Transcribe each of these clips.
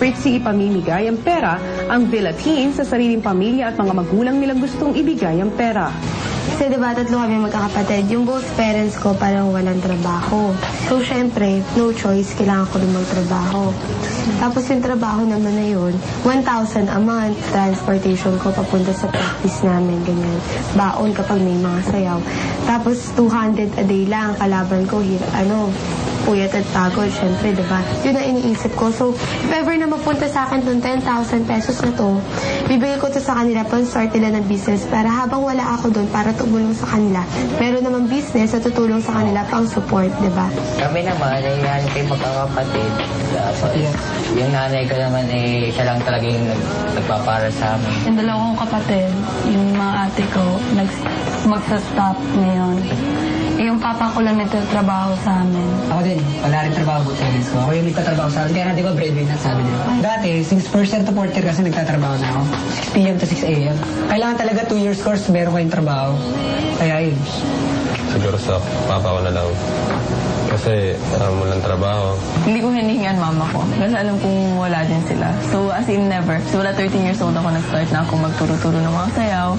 Fritzy ipamimigay ang pera, ang Villa team sa sariling pamilya at mga magulang nilang gustong ibigay ang pera. Kasi diba, tatlo kami magkakapatid. Yung both parents ko parang walang trabaho. So, syempre, no choice, kailangan ko rin magtrabaho. Tapos yung trabaho naman na yun, 1,000 a month, transportation ko papunta sa practice namin, ganyan. Baon kapag may mga sayaw. Tapos 200 a day lang, kalaban ko, puyat at pagod, syempre, diba? Yun ang iniisip ko. So, if ever na mapunta sa akin itong 10,000 pesos na to, bibigay ko to sa kanila pang start nila ng business para habang wala ako doon, para tumulong sa kanila. Meron naman business na tutulong sa kanila pang support, diba? Kami naman, yan kayo magkakapatid. Yung nanay ko naman, siya lang talaga yung nagpapara sa amin. Yung dalawang kapatid, yung mga ate ko, magsa-stop ngayon. Yung papa ko lang nagtatrabaho sa amin. Ako din, wala rin trabaho sa parents ko. Ako yung nagtatrabaho sa akin. Kaya nga, di ba, breadwinner sa amin. Dati, 6% to 4 year kasi nagtatrabaho na ako. 6 p.m. to 6 a.m. Kailangan talaga 2 years course, meron kayong trabaho. Kaya yun. Siguro sa papa ko na lang. Kasi walang trabaho. Hindi ko hinihingan mama ko. Kasi alam kong wala din sila. So, as in never. So, wala 13 years old ako nag-start na ako magturo-turo ng mga sayaw.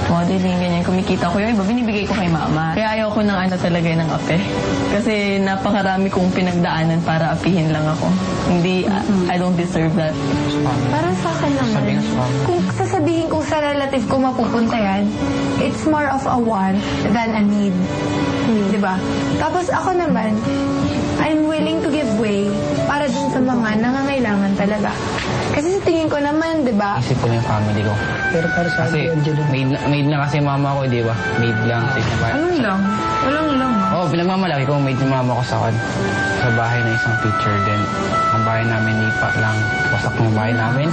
Modeling, ganyan. Kumikita ko yung iba, binibigay ko kay mama. Kaya ayaw ko ng talaga ng ape. Kasi napakarami kong pinagdaanan para apihin lang ako. Hindi, I don't deserve that. Parang sa akin naman, kung sasabihin kong sa relative ko mapupunta yan, it's more of a want than a need. Diba? Tapos ako naman, I'm willing to give way para dun sa mga nangangailangan talaga. Kasi sa tingin ko naman, diba? Isip ko na yung family ko. Pero para sa kasi maid na kasi mama ko, di ba? Maid lang. Anong lang? Walang lang. Oo, pinagmamalaki ko, maid yung mama ko sa bahay na isang teacher din. Ang bahay namin, nipa lang. Wasak ng bahay namin.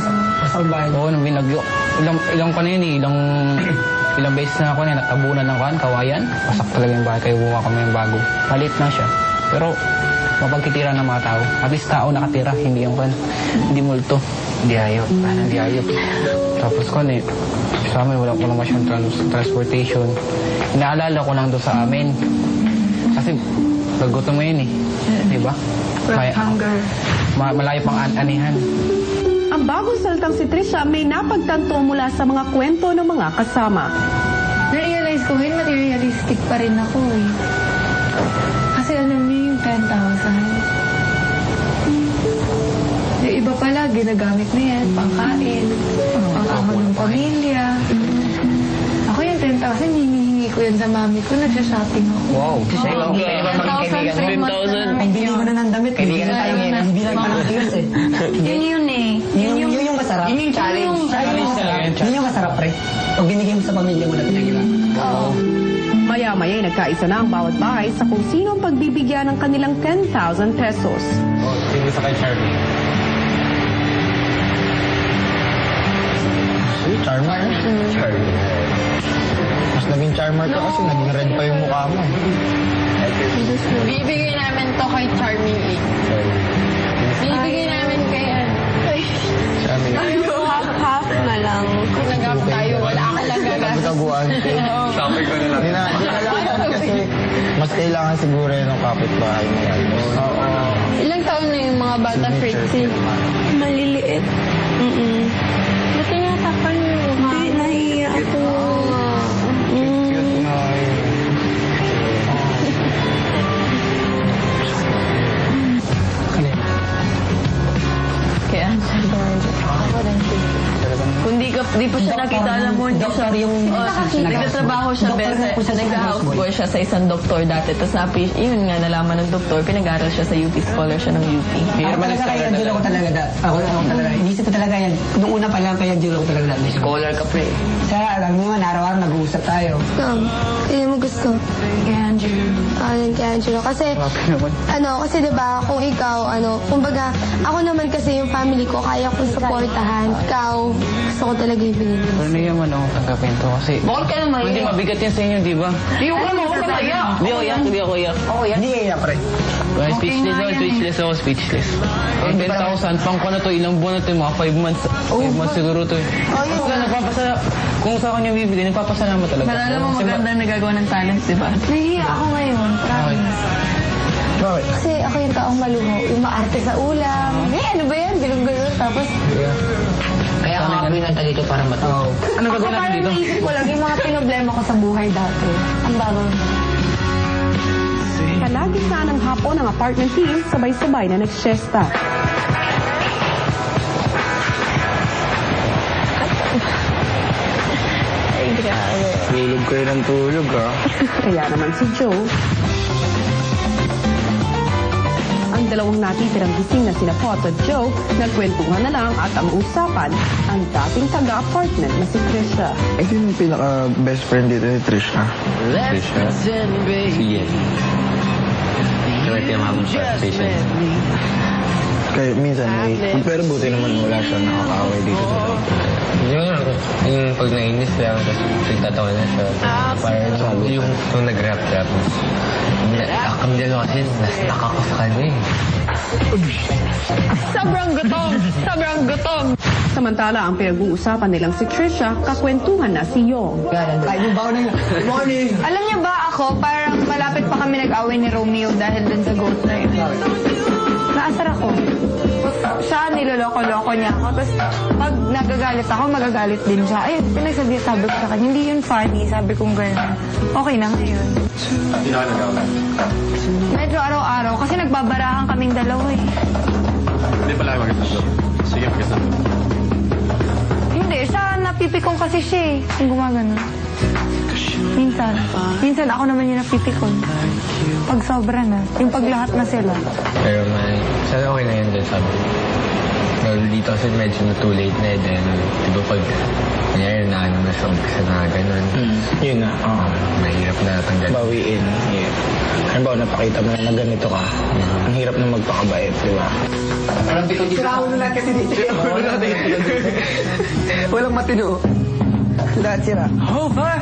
Wasak bahay? Oo, nung binagyo. Ilang pa na yun ilang beses na ako na natabunan ng kawayan. Wasak talaga yung bahay, kaya buwa kami yung bago. Malit na siya. Pero mapagkitira ng mga tao. At least tao nakatira, hindi yung hindi multo. Hindi ayop. Hindi ayop. Tapos sa amin wala masyadong transportation. Inaalala ko lang doon sa amin. Kasi nagutom mo yun Diba? Hunger. Malayo pang anihan. Ang bagong salitang si Trisha may napagtanto mula sa mga kwento ng mga kasama. Na-realize ko, materialistic pa rin ako Kasi alam niyo yung 10,000. Yung iba pala, ginagamit na yan, pangkain, pang-amon ng pamilya. Ako yung 10,000, hinihingi ko yan sa mami ko, nag-shopping ako. Wow! Siya yung maging kaibigan. 10,000. Ay, bili mo na ng damit. Bili na tayo ngayon. Bili lang tayo ng tigas Yun Yun yung masarap. Yun yung challenge. Yun yung masarap, pre. Pag binigay mo sa pamilya mo na pinag-iba. Oo. Maya-maya nagkaisa na ang bawat bahay sa kung sino ang pagbibigyan ng kanilang 10,000 pesos. Sige sa kay Charlie. Charmer? Charlie. Mas naging charmer ka kasi naging red pa yung mukha mo. Bibigay namin to kay Charming A. Bibigay namin kay Charming. half na lang. Kung nag-up tayo, wala akong nagagas. Kaguan. Shopping ko na lang. Hindi na kasi mas kailangan siguro yun ng kapitbahay mo yan. Oo. Ilang taon na yung mga bata, Fritzy? Maliliit. Ba't tinatakpan mo? Hindi, nahiya ako. Cute na Kaya, kung di pa siya nakita, alam mo, nagtatrabaho siya, nag-houseboy siya sa isang doktor dati. Tapos yun nga, nalaman ng doktor, pinag-aral siya sa UP, scholar siya ng UP. Ako talaga kaya Angelo ko talaga. Ako talaga. Inisip ko talaga yan. Noong una pa lang kaya Angelo ko talaga. Scholar ka, pre. Kaya alam mo naman, araw-araw nag-uusap tayo. Kaya mo gusto. Kay Angelo. Ayun kay Angelo. Kasi, kasi diba, kung ikaw, kumbaga, ako naman kasi yung family ko, kaya kong supportahan. Ikaw, gusto ko talaga yung binigay. Pero hindi naman ako tanggapin to kasi... Bakit ka naman hindi mabigat yan sa inyo, di ba? Hindi ako iyak. Hindi kaya, pre. Speechless. 10,000, pang ko na to, ilang buwan na to, mga 5 months. 5 months siguro to. Kung sa akin yung bibigay, nagpapasalamat talaga. Para alam mo maganda nagagawa ng talent, di ba? Nahihiya ako ngayon, promise. Bakit? Kasi ako yung taong maluho, yung maarte sa ulam. Ano ba yan? Bilong-bilong. Tapos, Kaya kami nanta dito para matuto. Ano ako gagawin natin parang dito? naisip ko lang yung mga pinoblema ko sa buhay dati. Ang bago. Kalagitnaan ng hapon ng apartment team, sabay-sabay na nagsiesta. Ay, grabe. Tulog kayo ng tulog, ah. Kaya naman si Joe, ang dalawang natitirang gising na sina Pot at Joe, nagkwentuhan na lang at ang usapan, ang dating taga-apartment na si Trisha. Ito yung pinaka-best friend dito ni Trisha. Trisha. Si Yen. Kaya pinamamang sa station. Kaya minsan, pero buti naman wala siya nakakaaway dito. Yung pag nainis lang, tapos nagtatawa na siya. Parang yung nag-rap-rap. Ang dalawa kasi, nasnak ako sa kanya eh. Sobrang gutom! Sobrang gutom! Samantala, ang pinag-uusapan nilang si Trisha, kakwentuhan na si Yong. Good morning! Alam niyo ba ako, parang malapit pa kami nag-away ni Romeo dahil dun sa goat na yun. Naasar ako. Siya, niloloko-loko niya ako. Tapos, pag nagagalit ako, magagalit din siya. Ay, sabi ko sa kanya, hindi yun funny. Sabi kong gano'n. Okay na ngayon. Hindi na nag-away. Medyo araw-araw, kasi nagbabarahan kaming dalawa eh. Hindi pala kayo magkasalo. Sige, magkasalo. Hindi, siya napipikon kasi siya eh. Yung gumagano. Minsan ako naman yung napipikon. Pag sobra na. Yung pag lahat na sila. Pero sana okay na yun din, sabi ko. Well, dito kasi medyo na too late na eh. Then, di ba pag nangyari na ano na siya umpisa na gano'n. Yun na, Mahirap na tanggal. bawiin. Yeah. Halimbawa, napakita mo na ganito ka. Ang hirap na magpakabait, di ba? Siraulo lahat kasi dito. Walang matino. Lahat sira. Over!